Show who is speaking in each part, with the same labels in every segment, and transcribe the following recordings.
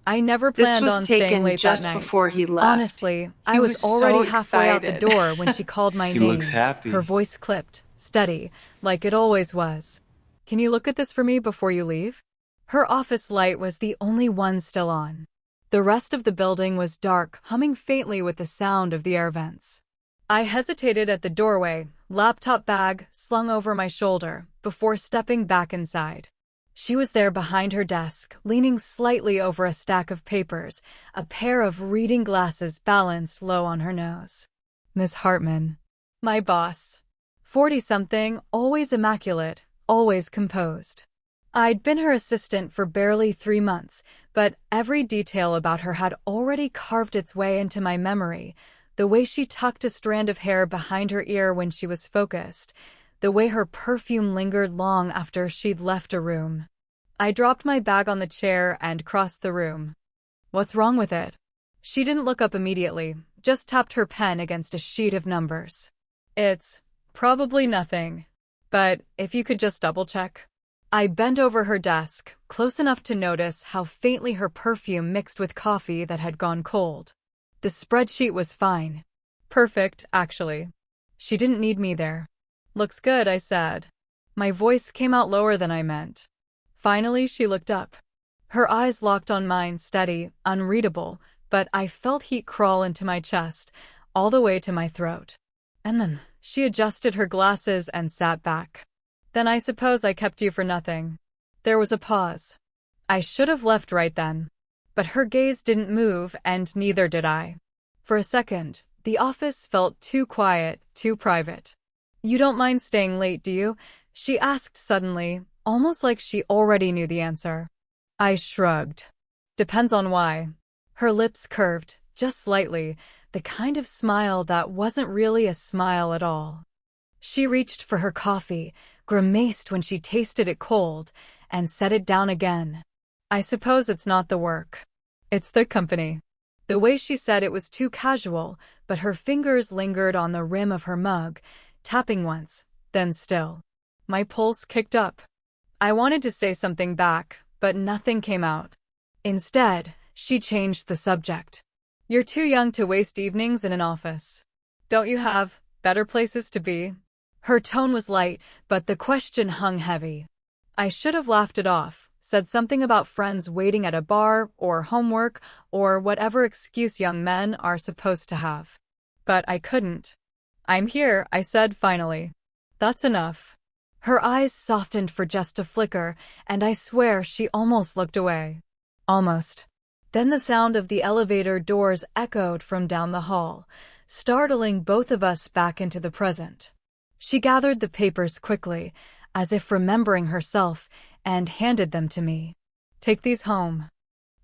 Speaker 1: I never
Speaker 2: This
Speaker 1: planned
Speaker 2: was
Speaker 1: on staying
Speaker 2: taken
Speaker 1: late that
Speaker 2: just
Speaker 1: night.
Speaker 2: before he left.
Speaker 1: Honestly, I
Speaker 2: He
Speaker 1: was
Speaker 2: was so
Speaker 1: already halfway out the
Speaker 2: excited.
Speaker 1: door when she called my
Speaker 3: He looks
Speaker 1: name. Her
Speaker 3: happy.
Speaker 1: voice clipped, steady, like it always was. Can you look at this for me before you leave? Her office light was the only one still on. The rest of the building was dark, humming faintly with the sound of the air vents. I hesitated at the doorway, laptop bag slung over my shoulder, before stepping back inside. She was there behind her desk, leaning slightly over a stack of papers, a pair of reading glasses balanced low on her nose. Miss Hartman. My boss. 40-something, always immaculate, always composed. I'd been her assistant for barely 3 months, but every detail about her had already carved its way into my memory. The way she tucked a strand of hair behind her ear when she was focused, the way her perfume lingered long after she'd left a room. I dropped my bag on the chair and crossed the room. What's wrong with it? She didn't look up immediately, just tapped her pen against a sheet of numbers. It's probably nothing, but if you could just double-check. I bent over her desk, close enough to notice how faintly her perfume mixed with coffee that had gone cold. The spreadsheet was fine. Perfect, actually. She didn't need me there. Looks good, I said. My voice came out lower than I meant. Finally, she looked up. Her eyes locked on mine, steady, unreadable, but I felt heat crawl into my chest, all the way to my throat. And then she adjusted her glasses and sat back. Then I suppose I kept you for nothing. There was a pause. I should have left right then. But her gaze didn't move, and neither did I. For a second, the office felt too quiet, too private. You don't mind staying late, do you? She asked suddenly, almost like she already knew the answer. I shrugged. Depends on why. Her lips curved, just slightly, the kind of smile that wasn't really a smile at all. She reached for her coffee, grimaced when she tasted it cold, and set it down again. I suppose it's not the work. It's the company. The way she said it was too casual, but her fingers lingered on the rim of her mug, tapping once, then still. My pulse kicked up. I wanted to say something back, but nothing came out. Instead, she changed the subject. You're too young to waste evenings in an office. Don't you have better places to be? Her tone was light, but the question hung heavy. I should have laughed it off, said something about friends waiting at a bar, or homework, or whatever excuse young men are supposed to have. But I couldn't. I'm here, I said finally. That's enough. Her eyes softened for just a flicker, and I swear she almost looked away. Almost. Then the sound of the elevator doors echoed from down the hall, startling both of us back into the present. She gathered the papers quickly, as if remembering herself, and handed them to me. Take these home.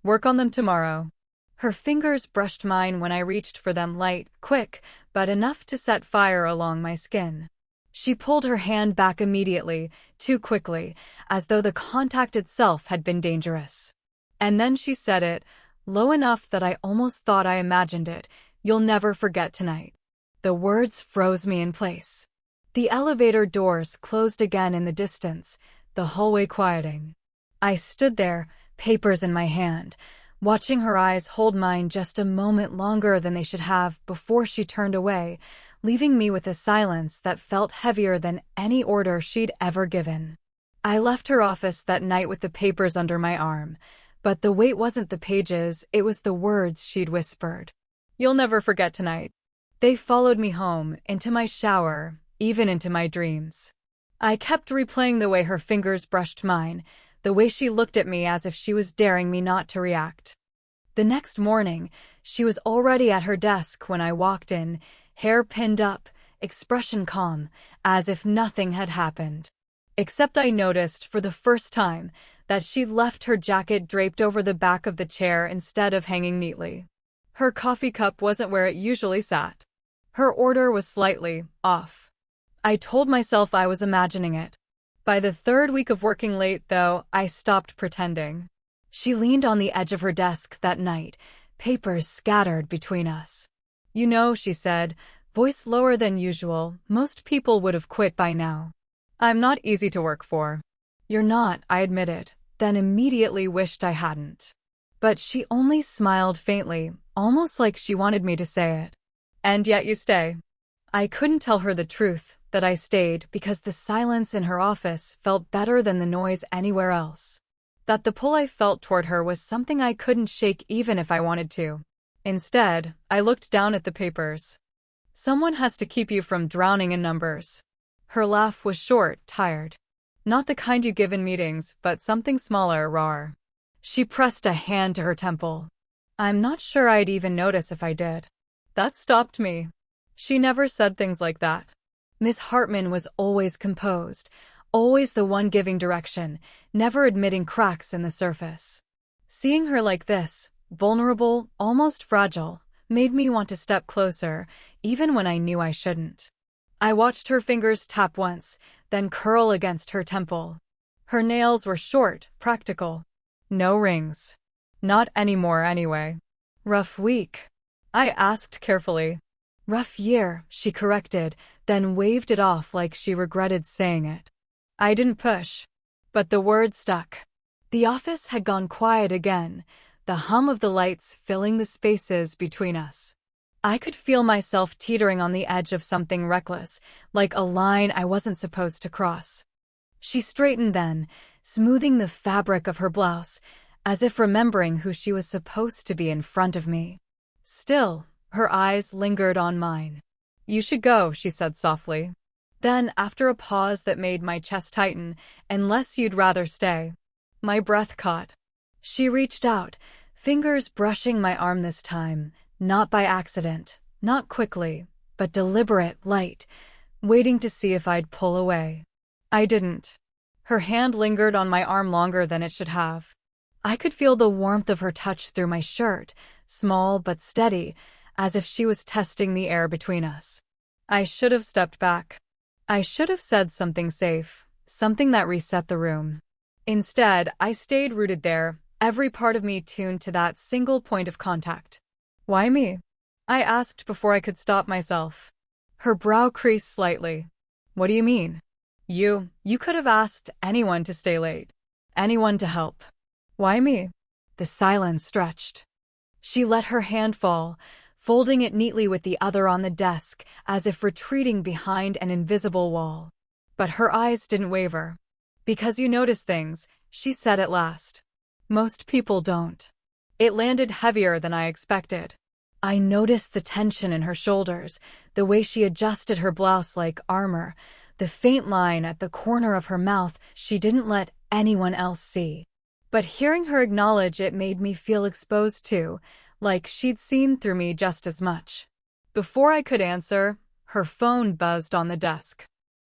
Speaker 1: Work on them tomorrow. Her fingers brushed mine when I reached for them, light, quick, but enough to set fire along my skin. She pulled her hand back immediately, too quickly, as though the contact itself had been dangerous. And then she said it, low enough that I almost thought I imagined it. You'll never forget tonight. The words froze me in place. The elevator doors closed again in the distance, the hallway quieting. I stood there, papers in my hand, watching her eyes hold mine just a moment longer than they should have before she turned away, leaving me with a silence that felt heavier than any order she'd ever given. I left her office that night with the papers under my arm, but the weight wasn't the pages, it was the words she'd whispered. You'll never forget tonight. They followed me home, into my shower, even into my dreams. I kept replaying the way her fingers brushed mine, the way she looked at me as if she was daring me not to react. The next morning, she was already at her desk when I walked in, hair pinned up, expression calm, as if nothing had happened. Except I noticed, for the first time, that she'd left her jacket draped over the back of the chair instead of hanging neatly. Her coffee cup wasn't where it usually sat. Her order was slightly off. I told myself I was imagining it. By the third week of working late, though, I stopped pretending. She leaned on the edge of her desk that night, papers scattered between us. You know, she said, voice lower than usual, most people would have quit by now. I'm not easy to work for. You're not, I admitted, then immediately wished I hadn't. But she only smiled faintly, almost like she wanted me to say it. And yet you stay. I couldn't tell her the truth, that I stayed because the silence in her office felt better than the noise anywhere else. That the pull I felt toward her was something I couldn't shake even if I wanted to. Instead, I looked down at the papers. Someone has to keep you from drowning in numbers. Her laugh was short, tired. Not the kind you give in meetings, but something smaller, rawer. She pressed a hand to her temple. I'm not sure I'd even notice if I did. That stopped me. She never said things like that. Miss Hartman was always composed, always the one giving direction, never admitting cracks in the surface. Seeing her like this, vulnerable, almost fragile, made me want to step closer, even when I knew I shouldn't. I watched her fingers tap once, then curl against her temple. Her nails were short, practical. No rings. Not anymore, anyway. Rough week? I asked carefully. Rough year, she corrected, then waved it off like she regretted saying it. I didn't push, but the word stuck. The office had gone quiet again, the hum of the lights filling the spaces between us. I could feel myself teetering on the edge of something reckless, like a line I wasn't supposed to cross. She straightened then, smoothing the fabric of her blouse, as if remembering who she was supposed to be in front of me. Still, her eyes lingered on mine. You should go, she said softly. Then, after a pause that made my chest tighten, unless you'd rather stay. My breath caught. She reached out, fingers brushing my arm this time, not by accident, not quickly, but deliberate, light, waiting to see if I'd pull away. I didn't. Her hand lingered on my arm longer than it should have. I could feel the warmth of her touch through my shirt, small but steady, as if she was testing the air between us. I should have stepped back. I should have said something safe, something that reset the room. Instead, I stayed rooted there, every part of me tuned to that single point of contact. Why me? I asked before I could stop myself. Her brow creased slightly. What do you mean? You could have asked anyone to stay late. Anyone to help. Why me? The silence stretched. She let her hand fall, folding it neatly with the other on the desk, as if retreating behind an invisible wall. But her eyes didn't waver. Because you notice things, she said at last. Most people don't. It landed heavier than I expected. I noticed the tension in her shoulders, the way she adjusted her blouse like armor, the faint line at the corner of her mouth she didn't let anyone else see. But hearing her acknowledge it made me feel exposed too, like she'd seen through me just as much. Before I could answer, her phone buzzed on the desk.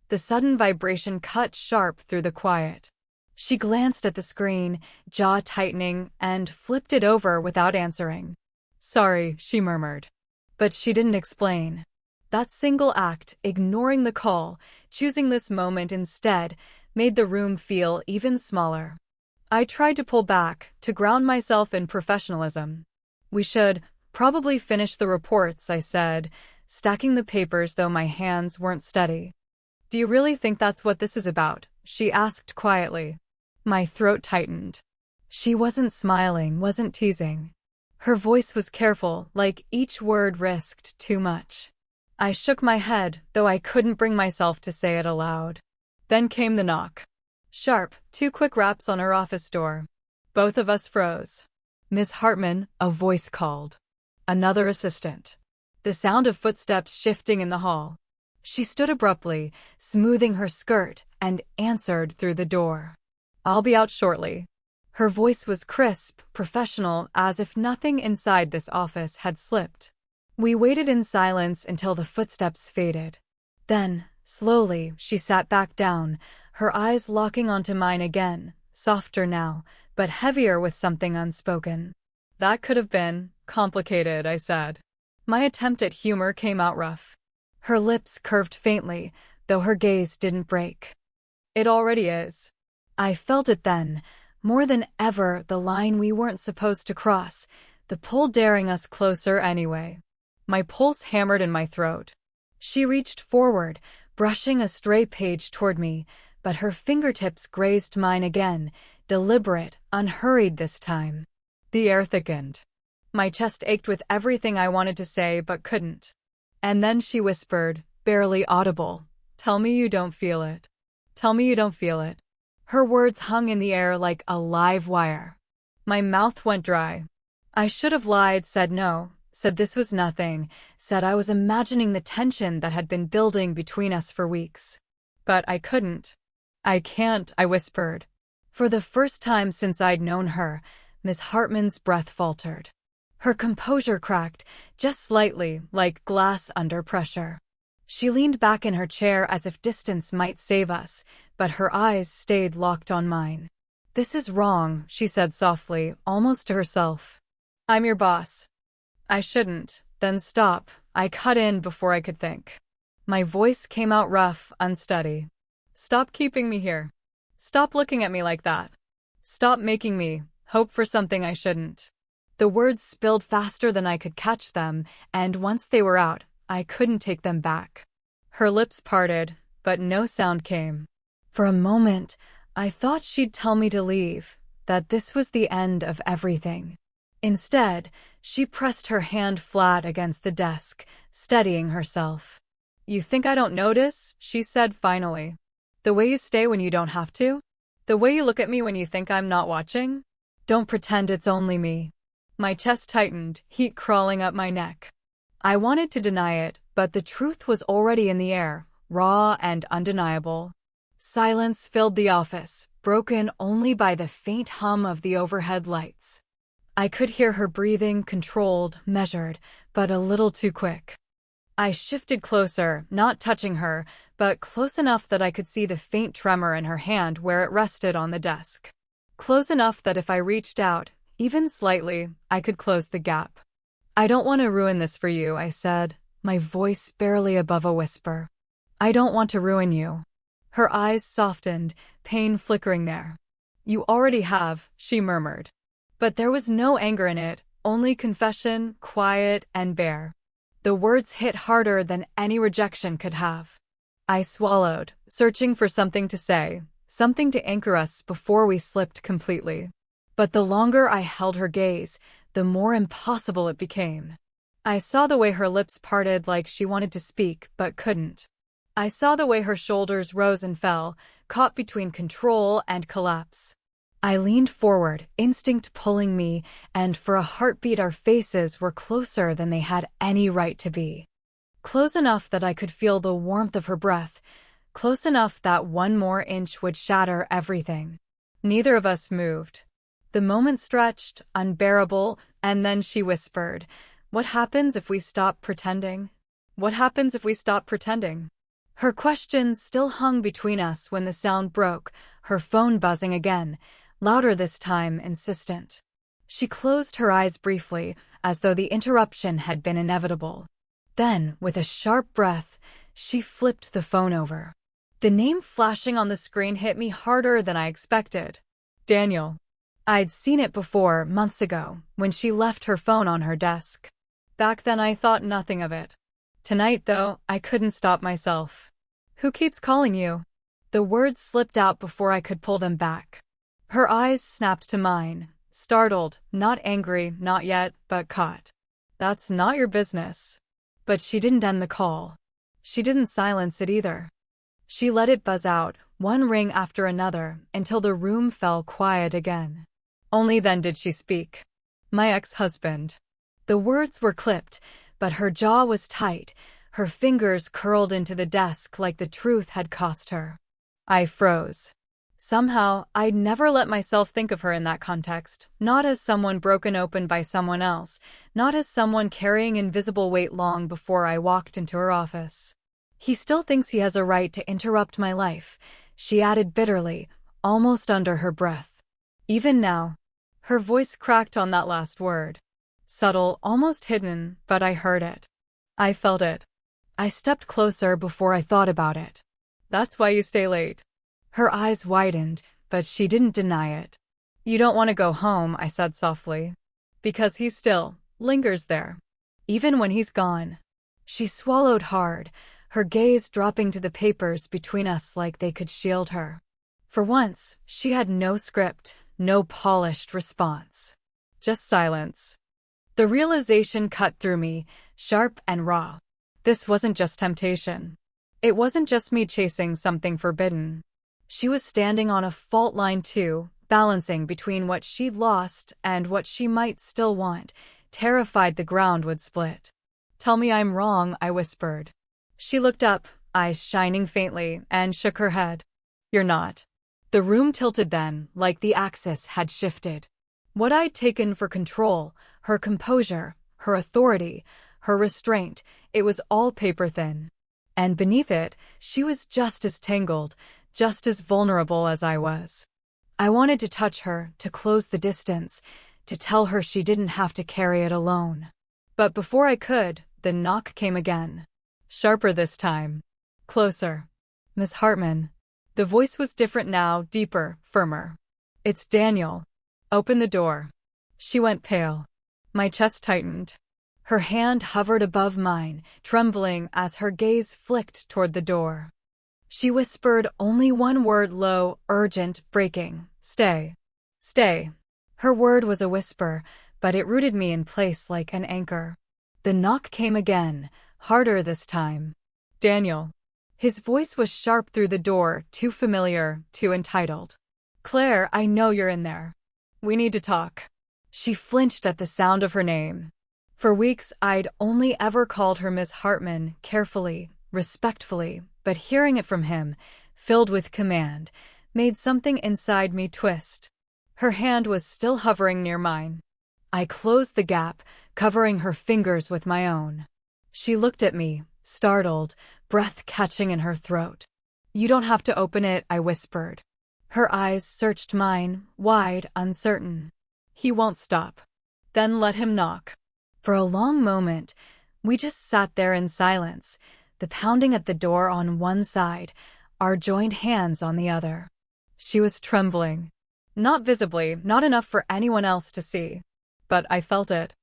Speaker 1: The sudden vibration cut sharp through the quiet. She glanced at the screen, jaw tightening, and flipped it over without answering. Sorry, she murmured. But she didn't explain. That single act, ignoring the call, choosing this moment instead, made the room feel even smaller. I tried to pull back, to ground myself in professionalism. We should probably finish the reports, I said, stacking the papers though my hands weren't steady. Do you really think that's what this is about? She asked quietly. My throat tightened. She wasn't smiling, wasn't teasing. Her voice was careful, like each word risked too much. I shook my head, though I couldn't bring myself to say it aloud. Then came the knock. Sharp, 2 quick raps on her office door. Both of us froze. Miss Hartman, a voice called. Another assistant. The sound of footsteps shifting in the hall. She stood abruptly, smoothing her skirt, and answered through the door. I'll be out shortly. Her voice was crisp, professional, as if nothing inside this office had slipped. We waited in silence until the footsteps faded. Then, slowly, she sat back down, her eyes locking onto mine again, softer now, but heavier with something unspoken. That could have been complicated, I said. My attempt at humor came out rough. Her lips curved faintly, though her gaze didn't break. It already is. I felt it then, more than ever, the line we weren't supposed to cross, the pull daring us closer anyway. My pulse hammered in my throat. She reached forward, brushing a stray page toward me, but her fingertips grazed mine again, deliberate, unhurried this time. The air thickened. My chest ached with everything I wanted to say but couldn't. And then she whispered, barely audible, "Tell me you don't feel it. Tell me you don't feel it." Her words hung in the air like a live wire. My mouth went dry. I should have lied, said no, said this was nothing, said I was imagining the tension that had been building between us for weeks. But I couldn't. "I can't," I whispered. For the first time since I'd known her, Miss Hartman's breath faltered. Her composure cracked, just slightly, like glass under pressure. She leaned back in her chair as if distance might save us, but her eyes stayed locked on mine. "This is wrong," she said softly, almost to herself. "I'm your boss." "I shouldn't." "Then stop." I cut in before I could think. My voice came out rough, unsteady. "Stop keeping me here. Stop looking at me like that. Stop making me hope for something I shouldn't." The words spilled faster than I could catch them, and once they were out, I couldn't take them back. Her lips parted, but no sound came. For a moment, I thought she'd tell me to leave, that this was the end of everything. Instead, she pressed her hand flat against the desk, steadying herself. "You think I don't notice?" she said finally. "The way you stay when you don't have to? The way you look at me when you think I'm not watching? Don't pretend it's only me." My chest tightened, heat crawling up my neck. I wanted to deny it, but the truth was already in the air, raw and undeniable. Silence filled the office, broken only by the faint hum of the overhead lights. I could hear her breathing, controlled, measured, but a little too quick. I shifted closer, not touching her, but close enough that I could see the faint tremor in her hand where it rested on the desk. Close enough that if I reached out, even slightly, I could close the gap. "I don't want to ruin this for you," I said, my voice barely above a whisper. "I don't want to ruin you." Her eyes softened, pain flickering there. "You already have," she murmured. But there was no anger in it, only confession, quiet and bare. The words hit harder than any rejection could have. I swallowed, searching for something to say, something to anchor us before we slipped completely. But the longer I held her gaze, the more impossible it became. I saw the way her lips parted like she wanted to speak but couldn't. I saw the way her shoulders rose and fell, caught between control and collapse. I leaned forward, instinct pulling me, and for a heartbeat our faces were closer than they had any right to be. Close enough that I could feel the warmth of her breath, close enough that one more inch would shatter everything. Neither of us moved. The moment stretched, unbearable, and then she whispered, "What happens if we stop pretending? What happens if we stop pretending?" Her questions still hung between us when the sound broke, her phone buzzing again, louder this time, insistent. She closed her eyes briefly, as though the interruption had been inevitable. Then, with a sharp breath, she flipped the phone over. The name flashing on the screen hit me harder than I expected. Daniel. I'd seen it before, months ago, when she left her phone on her desk. Back then I thought nothing of it. Tonight, though, I couldn't stop myself. "Who keeps calling you?" The words slipped out before I could pull them back. Her eyes snapped to mine, startled, not angry, not yet, but caught. "That's not your business." But she didn't end the call. She didn't silence it either. She let it buzz out, one ring after another, until the room fell quiet again. Only then did she speak. "My ex-husband." The words were clipped, but her jaw was tight, her fingers curled into the desk like the truth had cost her. I froze. Somehow, I'd never let myself think of her in that context, not as someone broken open by someone else, not as someone carrying invisible weight long before I walked into her office. "He still thinks he has a right to interrupt my life," she added bitterly, almost under her breath. "Even now." Her voice cracked on that last word. Subtle, almost hidden, but I heard it. I felt it. I stepped closer before I thought about it. "That's why you stay late." Her eyes widened, but she didn't deny it. "You don't want to go home," I said softly. "Because he still lingers there. Even when he's gone." She swallowed hard, her gaze dropping to the papers between us like they could shield her. For once, she had no script, no polished response. Just silence. The realization cut through me, sharp and raw. This wasn't just temptation. It wasn't just me chasing something forbidden. She was standing on a fault line too, balancing between what she'd lost and what she might still want, terrified the ground would split. "Tell me I'm wrong," I whispered. She looked up, eyes shining faintly, and shook her head. "You're not." The room tilted then, like the axis had shifted. What I'd taken for control, her composure, her authority, her restraint, it was all paper-thin. And beneath it, she was just as tangled, just as vulnerable as I was. I wanted to touch her, to close the distance, to tell her she didn't have to carry it alone. But before I could, the knock came again. Sharper this time. Closer. "Miss Hartman." The voice was different now, deeper, firmer. "It's Daniel. Open the door." She went pale. My chest tightened. Her hand hovered above mine, trembling as her gaze flicked toward the door. She whispered only one word, low, urgent, breaking. "Stay. Stay." Her word was a whisper, but it rooted me in place like an anchor. The knock came again, harder this time. "Daniel." His voice was sharp through the door, too familiar, too entitled. "Claire, I know you're in there. We need to talk." She flinched at the sound of her name. For weeks, I'd only ever called her Miss Hartman, carefully, respectfully, but hearing it from him, filled with command, made something inside me twist. Her hand was still hovering near mine. I closed the gap, covering her fingers with my own. She looked at me, startled, breath catching in her throat. "You don't have to open it," I whispered. Her eyes searched mine, wide, uncertain. "He won't stop." "Then let him knock." For a long moment, we just sat there in silence, the pounding at the door on one side, our joined hands on the other. She was trembling. Not visibly, not enough for anyone else to see. But I felt it.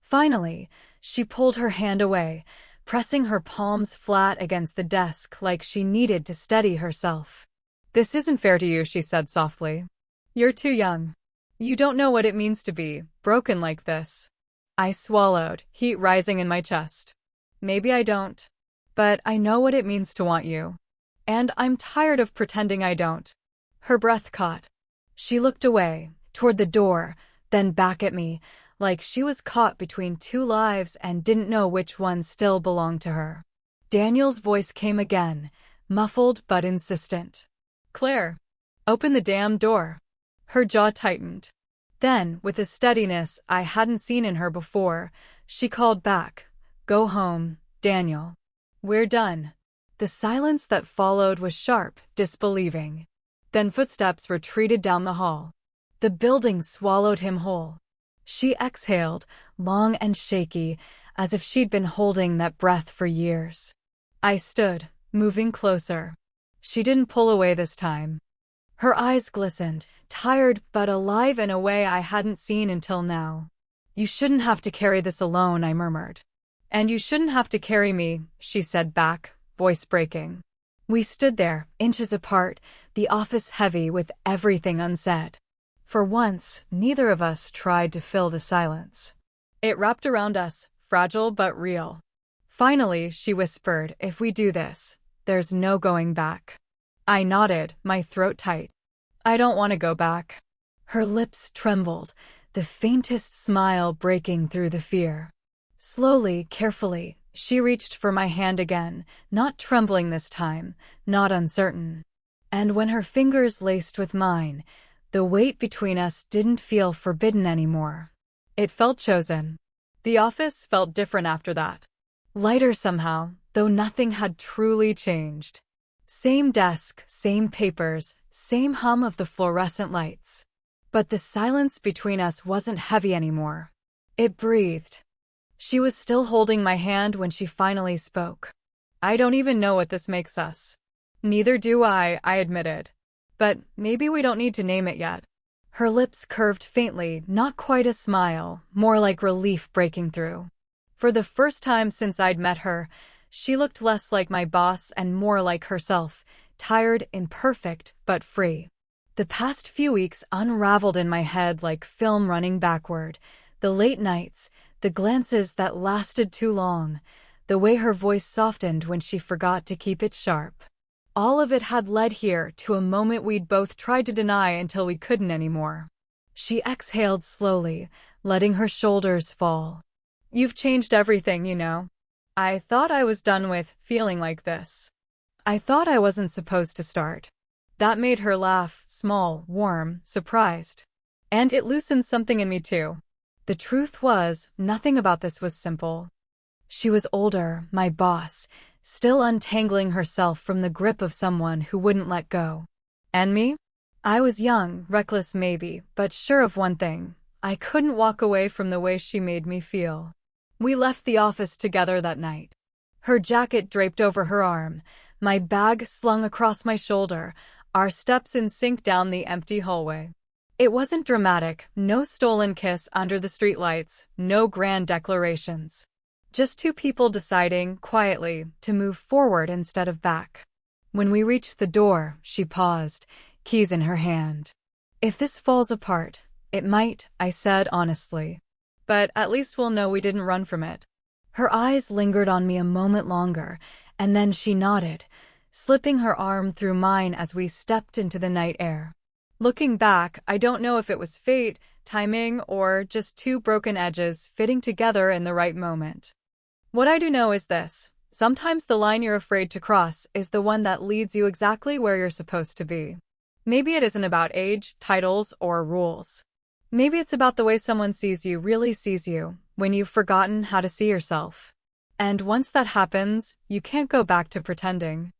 Speaker 1: Finally, she pulled her hand away, pressing her palms flat against the desk like she needed to steady herself. "This isn't fair to you," she said softly. "You're too young. You don't know what it means to be broken like this." I swallowed, heat rising in my chest. "Maybe I don't. But I know what it means to want you. And I'm tired of pretending I don't." Her breath caught. She looked away, toward the door, then back at me, like she was caught between two lives and didn't know which one still belonged to her. Daniel's voice came again, muffled but insistent. "Claire, open the damn door." Her jaw tightened. Then, with a steadiness I hadn't seen in her before, she called back, "Go home, Daniel. We're done." The silence that followed was sharp, disbelieving. Then footsteps retreated down the hall. The building swallowed him whole. She exhaled, long and shaky, as if she'd been holding that breath for years. I stood, moving closer. She didn't pull away this time. Her eyes glistened, tired but alive in a way I hadn't seen until now. "You shouldn't have to carry this alone," I murmured. "And you shouldn't have to carry me," she said back, voice breaking. We stood there, inches apart, the office heavy with everything unsaid. For once, neither of us tried to fill the silence. It wrapped around us, fragile but real. Finally, she whispered, "If we do this, there's no going back." I nodded, my throat tight. "I don't want to go back." Her lips trembled, the faintest smile breaking through the fear. Slowly, carefully, she reached for my hand again, not trembling this time, not uncertain. And when her fingers laced with mine, the weight between us didn't feel forbidden anymore. It felt chosen. The office felt different after that. Lighter somehow, though nothing had truly changed. Same desk, same papers, same hum of the fluorescent lights. But the silence between us wasn't heavy anymore. It breathed. She was still holding my hand when she finally spoke. "I don't even know what this makes us." "Neither do I admitted. But maybe we don't need to name it yet." Her lips curved faintly, not quite a smile, more like relief breaking through. For the first time since I'd met her, she looked less like my boss and more like herself, tired, imperfect, but free. The past few weeks unraveled in my head like film running backward. The late nights, the glances that lasted too long, the way her voice softened when she forgot to keep it sharp. All of it had led here to a moment we'd both tried to deny until we couldn't anymore. She exhaled slowly, letting her shoulders fall. You've changed everything, you know. I thought I was done with feeling like this. I thought I wasn't supposed to start. That made her laugh, small, warm, surprised. And it loosened something in me too. The truth was, nothing about this was simple. She was older, my boss, still untangling herself from the grip of someone who wouldn't let go. And me? I was young, reckless maybe, but sure of one thing. I couldn't walk away from the way she made me feel. We left the office together that night. Her jacket draped over her arm, my bag slung across my shoulder, our steps in sync down the empty hallway. It wasn't dramatic, no stolen kiss under the streetlights, no grand declarations. Just two people deciding, quietly, to move forward instead of back. When we reached the door, she paused, keys in her hand. If this falls apart, it might, I said honestly. But at least we'll know we didn't run from it. Her eyes lingered on me a moment longer, and then she nodded, slipping her arm through mine as we stepped into the night air. Looking back, I don't know if it was fate, timing, or just two broken edges fitting together in the right moment. What I do know is this: sometimes the line you're afraid to cross is the one that leads you exactly where you're supposed to be. Maybe it isn't about age, titles, or rules. Maybe it's about the way someone sees you really sees you, when you've forgotten how to see yourself. And once that happens, you can't go back to pretending.